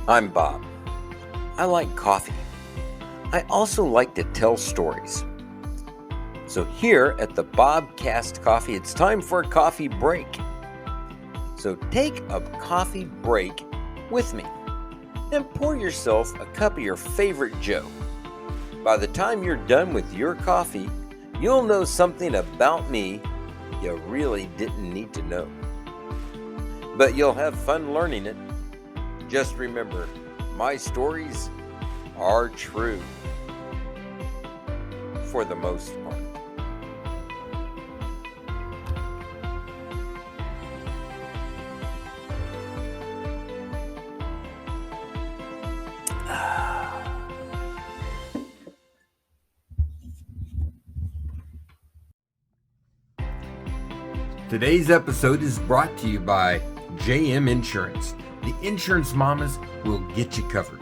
I'm Bob. I like coffee. I also like to tell stories. So here at the Bobcast Coffee, it's time for a coffee break. So take a coffee break with me and pour yourself a cup of your favorite Joe. By the time you're done with your coffee, you'll know something about me you really didn't need to know. But you'll have fun learning it. Just remember, my stories are true. For the most part. Today's episode is brought to you by JM Insurance. The insurance mamas will get you covered.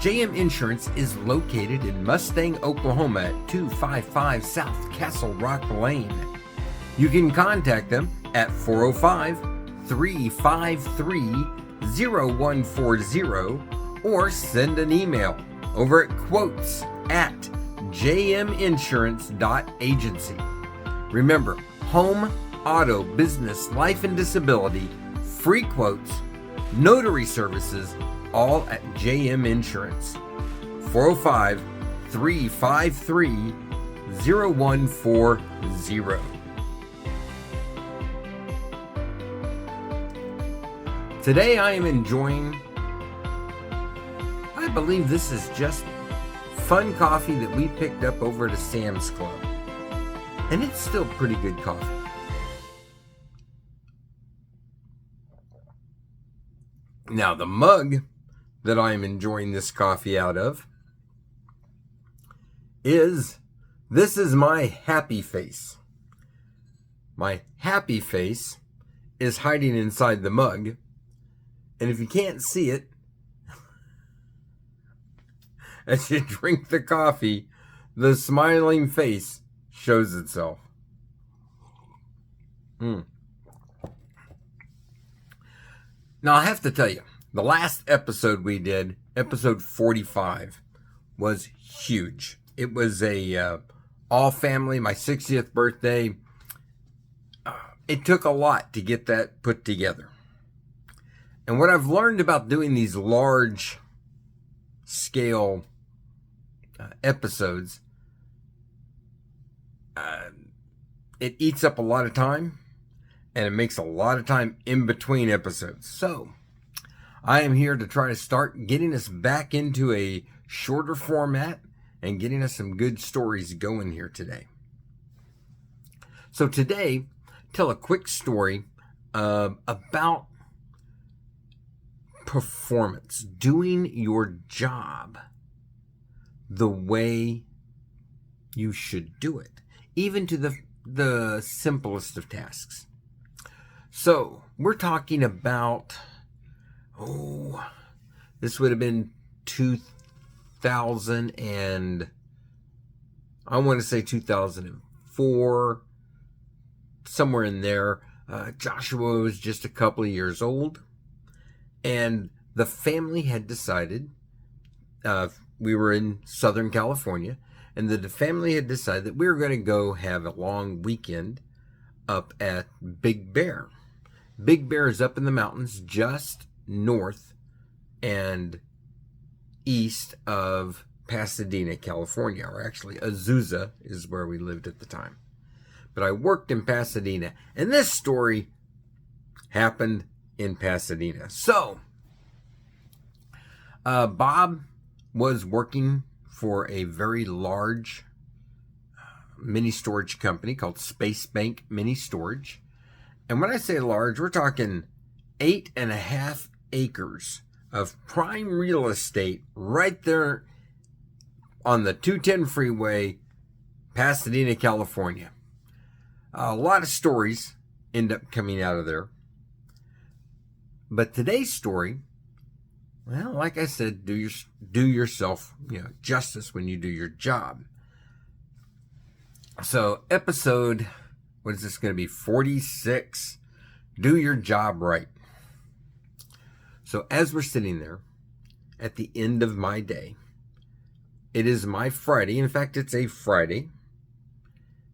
JM Insurance is located in Mustang, Oklahoma at 255 South Castle Rock Lane. You can contact them at 405-353-0140 or send an email over at quotes@jminsurance.agency. Remember, home, auto, business, life and disability, free quotes, notary services, all at JM Insurance. 405-353-0140. Today I am enjoying, I believe this is just fun coffee that we picked up over at a Sam's Club. And it's still pretty good coffee. Now the mug that I am enjoying this coffee out of this is my happy face. My happy face is hiding inside the mug. And if you can't see it, as you drink the coffee, the smiling face shows itself. Now I have to tell you, the last episode we did, episode 45, was huge. It was a all family, my 60th birthday. It took a lot to get that put together. And what I've learned about doing these large scale episodes, it eats up a lot of time and it makes a lot of time in between episodes. So I am here to try to start getting us back into a shorter format and getting us some good stories going here today. So today, tell a quick story about performance, doing your job the way you should do it, even to the simplest of tasks. So we're talking about, this would have been 2000 and I want to say 2004, somewhere in there. Joshua was just a couple of years old, and the family had decided, we were in Southern California, and the family had decided that we were going to go have a long weekend up at Big Bear. Big Bear is up in the mountains just north and east of Pasadena, California, or actually Azusa is where we lived at the time. But I worked in Pasadena, and this story happened in Pasadena. So, Bob was working for a very large mini storage company called Space Bank Mini Storage. And when I say large, we're talking 8.5 acres of prime real estate right there on the 210 freeway, Pasadena, California. A lot of stories end up coming out of there. But today's story, well, like I said, do yourself, justice when you do your job. So episode, what is this going to be? 46. Do your job right. So as we're sitting there, at the end of my day. It is my Friday. In fact, it's a Friday.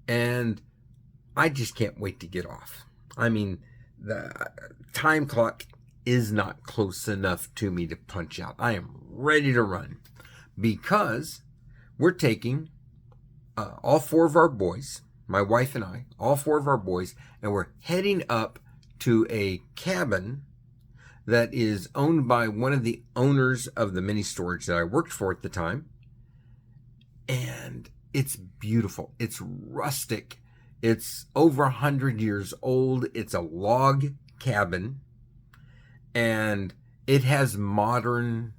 And I just can't wait to get off. I mean, the time clock is not close enough to me to punch out. I am ready to run because we're taking all four of our boys, my wife and I, all four of our boys, and we're heading up to a cabin that is owned by one of the owners of the mini storage that I worked for at the time. And it's beautiful. It's rustic. It's over 100 years old. It's a log cabin. And it has modern,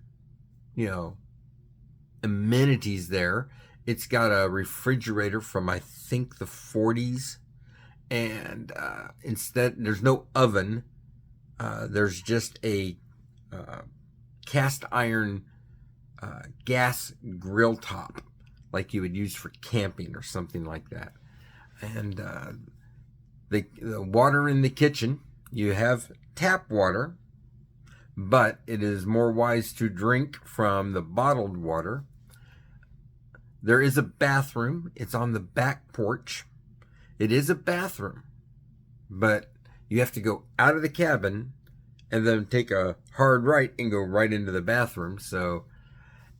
amenities there. It's got a refrigerator from, I think, the 40s. And instead, there's no oven. There's just a cast iron gas grill top, like you would use for camping or something like that. And the water in the kitchen, you have tap water, but it is more wise to drink from the bottled water. There is a bathroom. It's on the back porch. It is a bathroom, but you have to go out of the cabin and then take a hard right and go right into the bathroom. So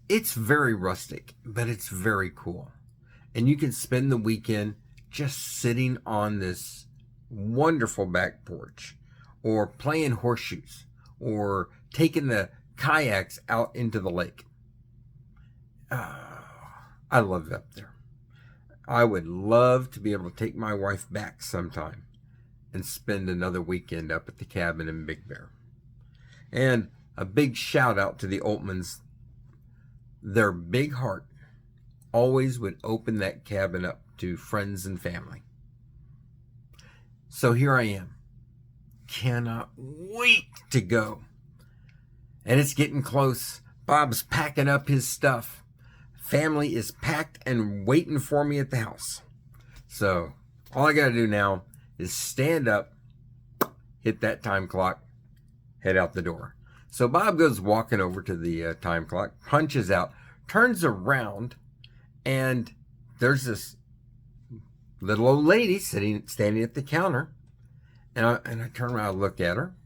it's very rustic, but it's very cool. And you can spend the weekend just sitting on this wonderful back porch, or playing horseshoes, or taking the kayaks out into the lake. I love it up there. I would love to be able to take my wife back sometime and spend another weekend up at the cabin in Big Bear. And a big shout out to the Oltmans. Their big heart always would open that cabin up to friends and family. So here I am. Cannot wait to go. And it's getting close. Bob's packing up his stuff. Family is packed and waiting for me at the house. So all I got to do now is stand up, hit that time clock, head out the door. So Bob goes walking over to the time clock, punches out, turns around, and there's this little old lady standing at the counter. And I turn around and look at her.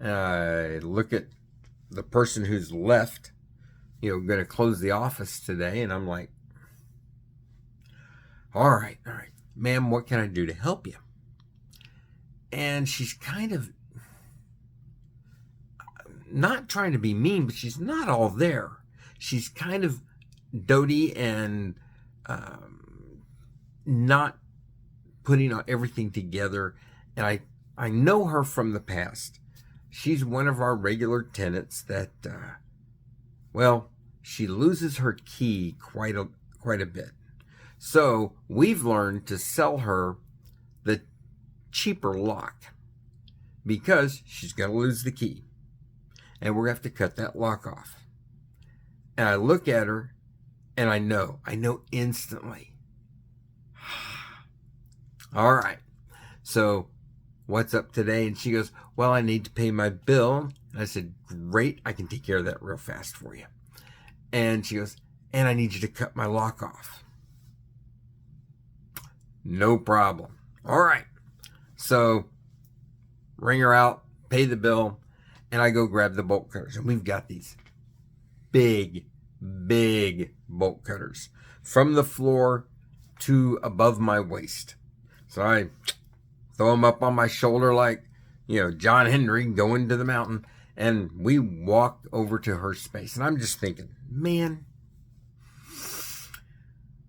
And I look at the person who's left, going to close the office today. And I'm like, all right, ma'am, what can I do to help you? And she's kind of not trying to be mean, but she's not all there. She's kind of doty and not putting everything together. And I know her from the past. She's one of our regular tenants that, she loses her key quite a bit. So we've learned to sell her the cheaper lock because she's going to lose the key. And we're going to have to cut that lock off. And I look at her and I know instantly. All right. So what's up today? And she goes, well, I need to pay my bill. And I said, great. I can take care of that real fast for you. And she goes, and I need you to cut my lock off. No problem. All right. So ring her out, pay the bill, and I go grab the bolt cutters. And we've got these big bolt cutters from the floor to above my waist. So I throw them up on my shoulder like, John Henry going to the mountain. And we walk over to her space. And I'm just thinking, man,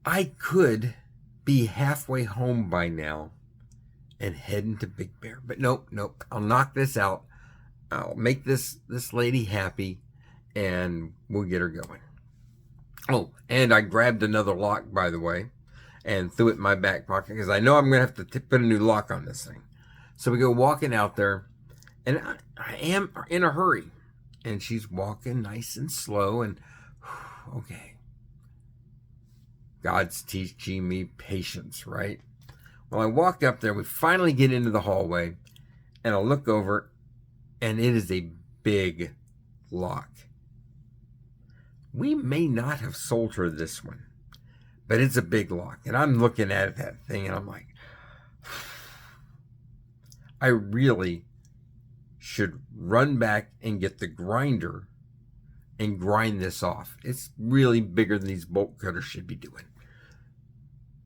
I could be halfway home by now and heading to Big Bear. But nope. I'll knock this out. I'll make this lady happy, and we'll get her going. Oh, and I grabbed another lock, by the way, and threw it in my back pocket because I know I'm going to have to put a new lock on this thing. So we go walking out there, and I am in a hurry. And she's walking nice and slow, and okay. God's teaching me patience, right? Well, I walk up there. We finally get into the hallway, and I look over, and it is a big lock. we may not have sold her this one, but it's a big lock. And I'm looking at that thing and I'm like, I really should run back and get the grinder and grind this off. It's really bigger than these bolt cutters should be doing.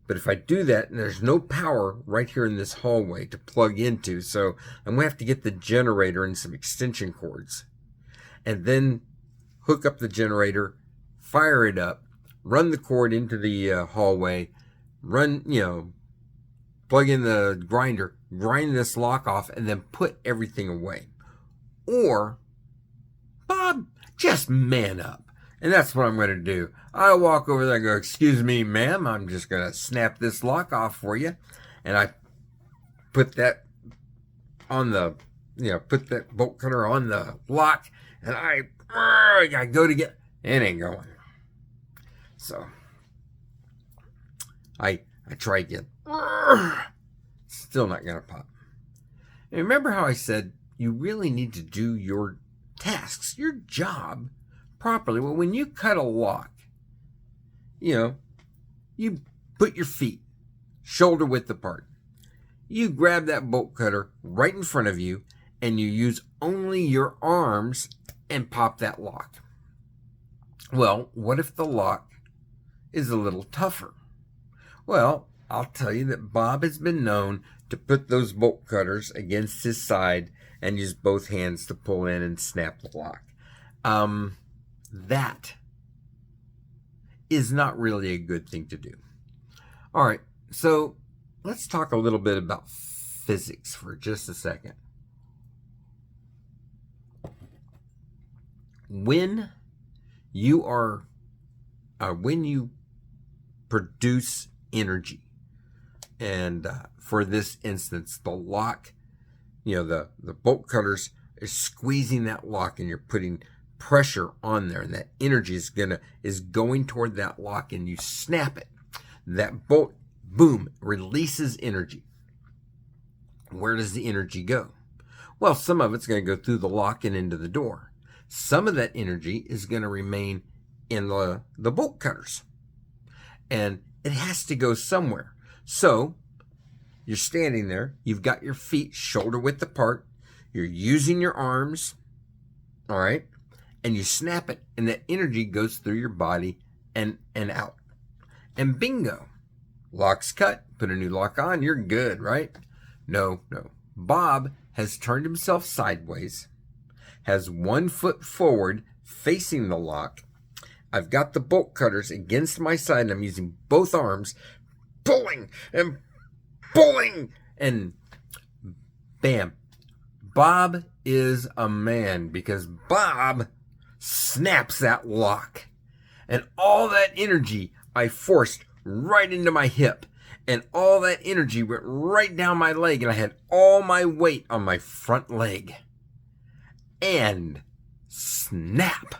But if I do that, and there's no power right here in this hallway to plug into, so I'm going to have to get the generator and some extension cords. And then hook up the generator, fire it up, run the cord into the hallway, plug in the grinder, grind this lock off, and then put everything away. Or, Bob, just man up. And that's what I'm going to do. I'll walk over there and go, excuse me, ma'am, I'm just going to snap this lock off for you. And I put that on the, put that bolt cutter on the lock. And I go to get, it ain't going. So, I try again. Still not going to pop. And remember how I said you really need to do your tasks, your job, properly. Well, when you cut a lock, you put your feet shoulder width apart. You grab that bolt cutter right in front of you and you use only your arms and pop that lock. Well, what if the lock is a little tougher? Well, I'll tell you that Bob has been known to put those bolt cutters against his side and use both hands to pull in and snap the lock. That is not really a good thing to do. All right, so let's talk a little bit about physics for just a second. When you produce energy, and for this instance, the lock, the bolt cutters is squeezing that lock, and you're putting pressure on there, and that energy is going toward that lock, and you snap it. That bolt, boom, releases energy. Where does the energy go? Well, some of it's going to go through the lock and into the door. Some of that energy is going to remain in the bolt cutters, and it has to go somewhere. So you're standing there, you've got your feet shoulder width apart, you're using your arms, all right, and you snap it, and that energy goes through your body and out. And bingo, lock's cut, put a new lock on, you're good, right? No. Bob has turned himself sideways, has 1 foot forward facing the lock. I've got the bolt cutters against my side, and I'm using both arms, pulling, and bam. Bob is a man, because Bob snaps that lock. And all that energy I forced right into my hip. And all that energy went right down my leg. And I had all my weight on my front leg. And snap.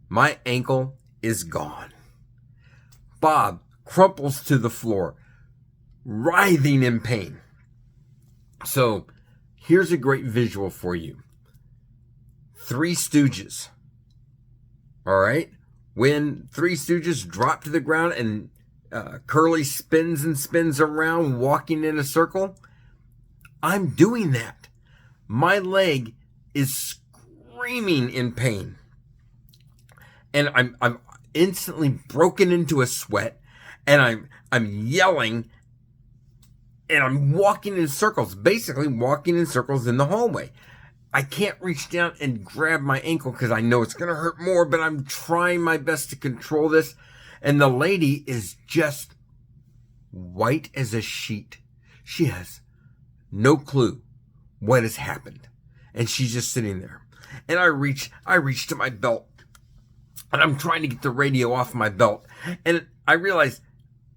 My ankle is gone. Bob crumples to the floor, writhing in pain. So, here's a great visual for you. Three Stooges. All right? When Three Stooges drop to the ground and Curly spins and spins around, walking in a circle, I'm doing that. My leg is screaming in pain. And I'm instantly broken into a sweat, and I'm yelling, and I'm walking in circles, basically walking in circles in the hallway. I can't reach down and grab my ankle because I know it's going to hurt more, but I'm trying my best to control this. And the lady is just white as a sheet. She has no clue what has happened. And she's just sitting there. And I reach to my belt, and I'm trying to get the radio off my belt. And I realize,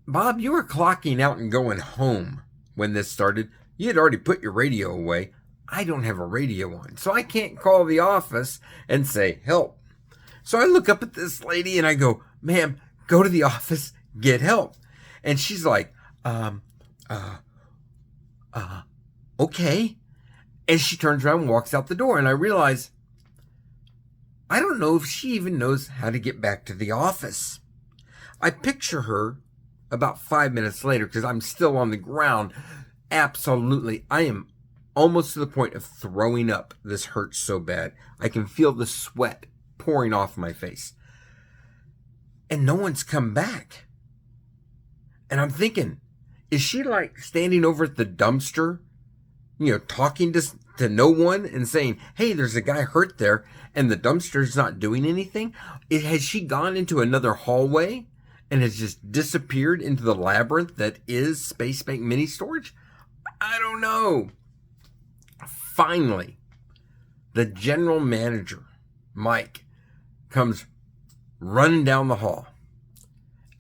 Bob, you were clocking out and going home when this started. You had already put your radio away. I don't have a radio on, so I can't call the office and say, help. So I look up at this lady and I go, ma'am, go to the office, get help. And she's like, okay. And she turns around and walks out the door. And I realize I don't know if she even knows how to get back to the office. I picture her about 5 minutes later because I'm still on the ground. Absolutely. I am almost to the point of throwing up. This hurts so bad. I can feel the sweat pouring off my face. And no one's come back. And I'm thinking, is she like standing over at the dumpster, talking to no one and saying, hey, there's a guy hurt there, and the dumpster's not doing anything? Has she gone into another hallway and has just disappeared into the labyrinth that is Space Bank Mini Storage? I don't know. Finally, the general manager, Mike, comes running down the hall,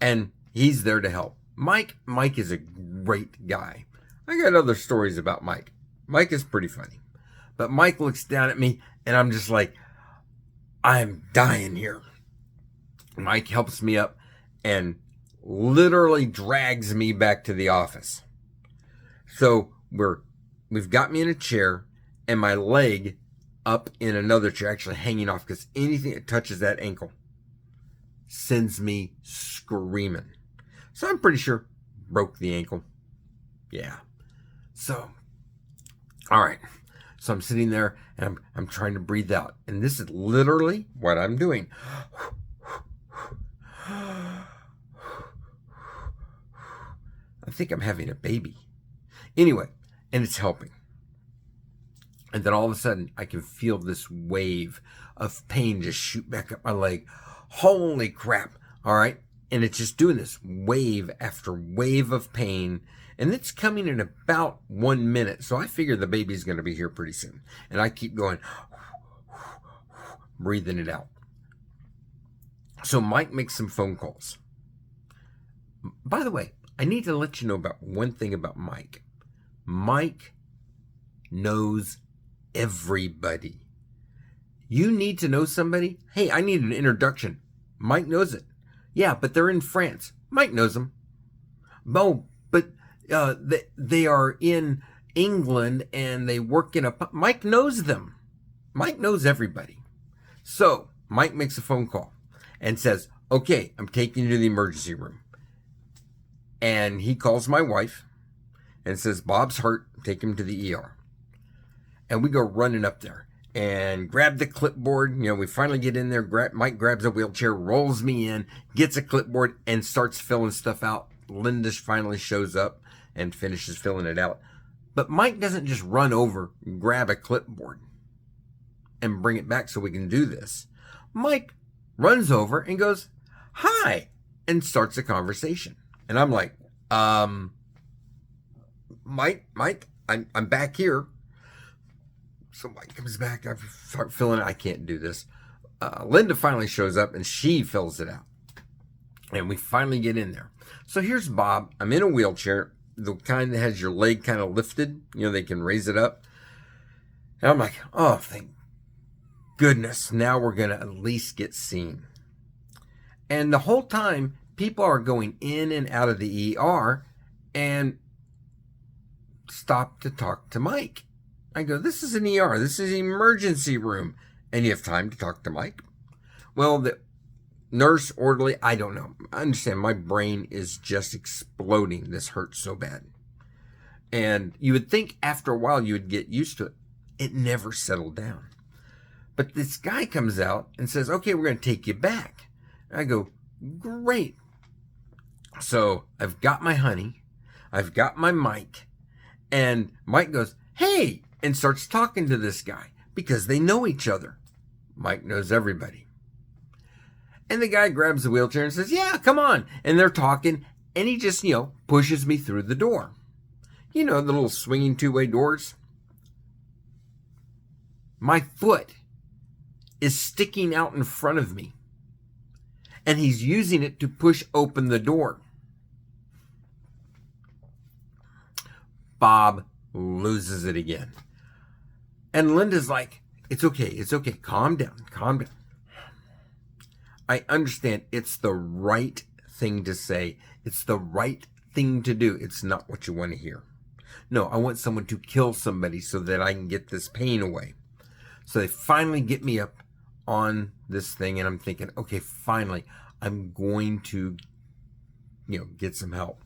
and he's there to help. Mike is a great guy. I got other stories about Mike. Mike is pretty funny. But Mike looks down at me, and I'm just like, I'm dying here. Mike helps me up and literally drags me back to the office. So we've got me in a chair and my leg up in another chair, actually hanging off, because anything that touches that ankle sends me screaming. So I'm pretty sure broke the ankle. Yeah. So, all right. So I'm sitting there and I'm trying to breathe out. And this is literally what I'm doing. I think I'm having a baby. Anyway, and it's helping. And then all of a sudden, I can feel this wave of pain just shoot back up my leg. Holy crap. All right. And it's just doing this wave after wave of pain. And it's coming in about 1 minute. So I figure the baby's going to be here pretty soon. And I keep going, breathing it out. So Mike makes some phone calls. By the way, I need to let you know about one thing about Mike. Mike knows everybody. You need to know somebody? Hey, I need an introduction. Mike knows it. Yeah, but they're in France. Mike knows them. Oh, but they are in England and they work in a... Mike knows them. Mike knows everybody. So Mike makes a phone call and says, okay, I'm taking you to the emergency room. And he calls my wife and says, Bob's hurt. Take him to the ER. And we go running up there and grab the clipboard. We finally get in there. Mike grabs a wheelchair, rolls me in, gets a clipboard, and starts filling stuff out. Linda finally shows up and finishes filling it out. But Mike doesn't just run over, grab a clipboard, and bring it back so we can do this. Mike runs over and goes, hi, and starts a conversation. And I'm like, Mike, I'm back here. So Mike comes back. I start filling it. I can't do this. Linda finally shows up and she fills it out. And we finally get in there. So here's Bob. I'm in a wheelchair, the kind that has your leg kind of lifted. They can raise it up. And I'm like, oh, thank goodness. Now we're going to at least get seen. And the whole time, people are going in and out of the ER and stop to talk to Mike. I go, this is an ER. This is an emergency room. And you have time to talk to Mike? Well, the nurse, orderly, I don't know. I understand my brain is just exploding. This hurts so bad. And you would think after a while you would get used to it. It never settled down. But this guy comes out and says, okay, we're going to take you back. I go, great. So I've got my honey. I've got my Mike. And Mike goes, hey, and starts talking to this guy because they know each other. Mike knows everybody. And the guy grabs the wheelchair and says, yeah, come on. And they're talking, and he just, pushes me through the door. The little swinging two-way doors. My foot is sticking out in front of me, and he's using it to push open the door. Bob loses it again. And Linda's like, it's okay. Calm down. I understand it's the right thing to say. It's the right thing to do. It's not what you want to hear. No, I want someone to kill somebody so that I can get this pain away. So they finally get me up on this thing, and I'm thinking, okay, finally, I'm going to, get some help.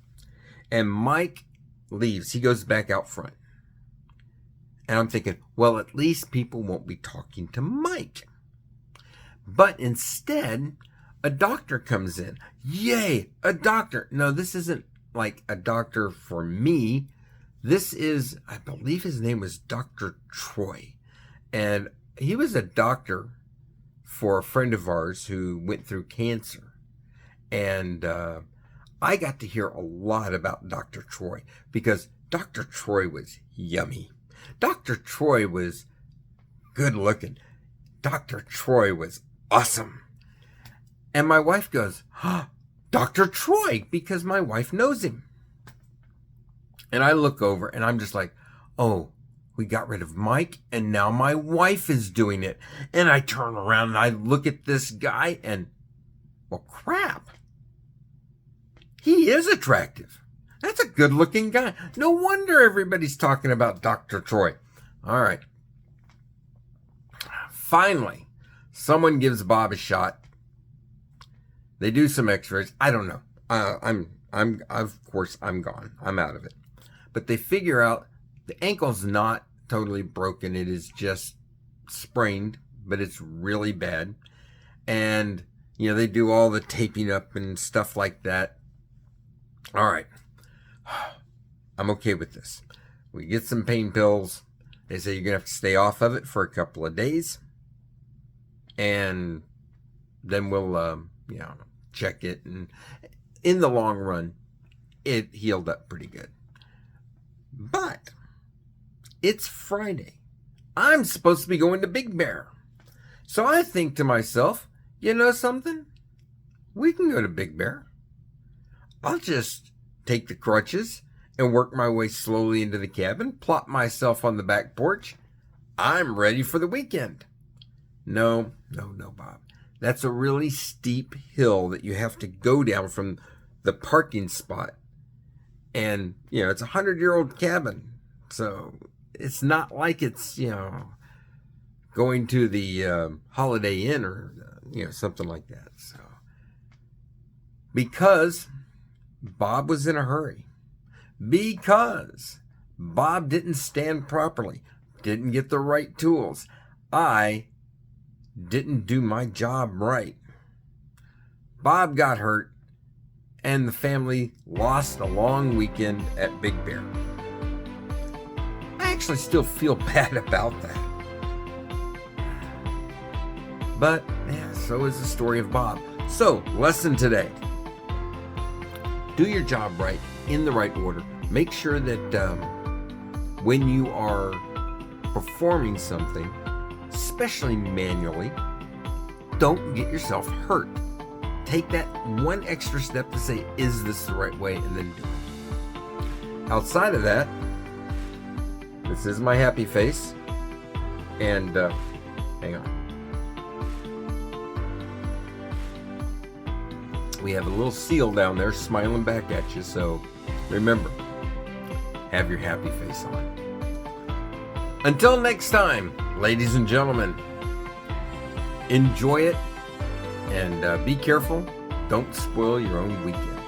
And Mike leaves. He goes back out front. And I'm thinking, well, at least people won't be talking to Mike. But instead, a doctor comes in. Yay, a doctor. No, this isn't like a doctor for me. This is, I believe his name was Dr. Troy. And he was a doctor for a friend of ours who went through cancer. And I got to hear a lot about Dr. Troy because Dr. Troy was yummy. Dr. Troy was good looking. Dr. Troy was awesome. And my wife goes, Dr. Troy, because my wife knows him. And I look over and I'm just like, oh, we got rid of Mike and now my wife is doing it. And I turn around and I look at this guy and, well, crap. He is attractive. That's a good looking guy. No wonder everybody's talking about Dr. Troy. All right. Finally, someone gives Bob a shot. They do some x-rays. I don't know. Of course, I'm gone. I'm out of it. But they figure out the ankle's not totally broken. It is just sprained, but it's really bad. And, they do all the taping up and stuff like that. All right. I'm okay with this. We get some pain pills. They say you're going to have to stay off of it for a couple of days. And then we'll, check it. And in the long run, it healed up pretty good. But it's Friday. I'm supposed to be going to Big Bear. So I think to myself, you know something? We can go to Big Bear. I'll just take the crutches and work my way slowly into the cabin, plop myself on the back porch. I'm ready for the weekend. No, Bob. That's a really steep hill that you have to go down from the parking spot. And, it's a 100-year-old cabin. So it's not like it's, going to the Holiday Inn or, something like that. So because Bob was in a hurry. Because Bob didn't stand properly, didn't get the right tools. I didn't do my job right. Bob got hurt, and the family lost a long weekend at Big Bear. I actually still feel bad about that. But, so is the story of Bob. So, lesson today. Do your job right, in the right order. Make sure that when you are performing something, especially manually, don't get yourself hurt. Take that one extra step to say, is this the right way? And then do it. Outside of that, this is my happy face. And hang on. We have a little seal down there smiling back at you. So remember, have your happy face on. Until next time, ladies and gentlemen, enjoy it and be careful. Don't spoil your own weekend.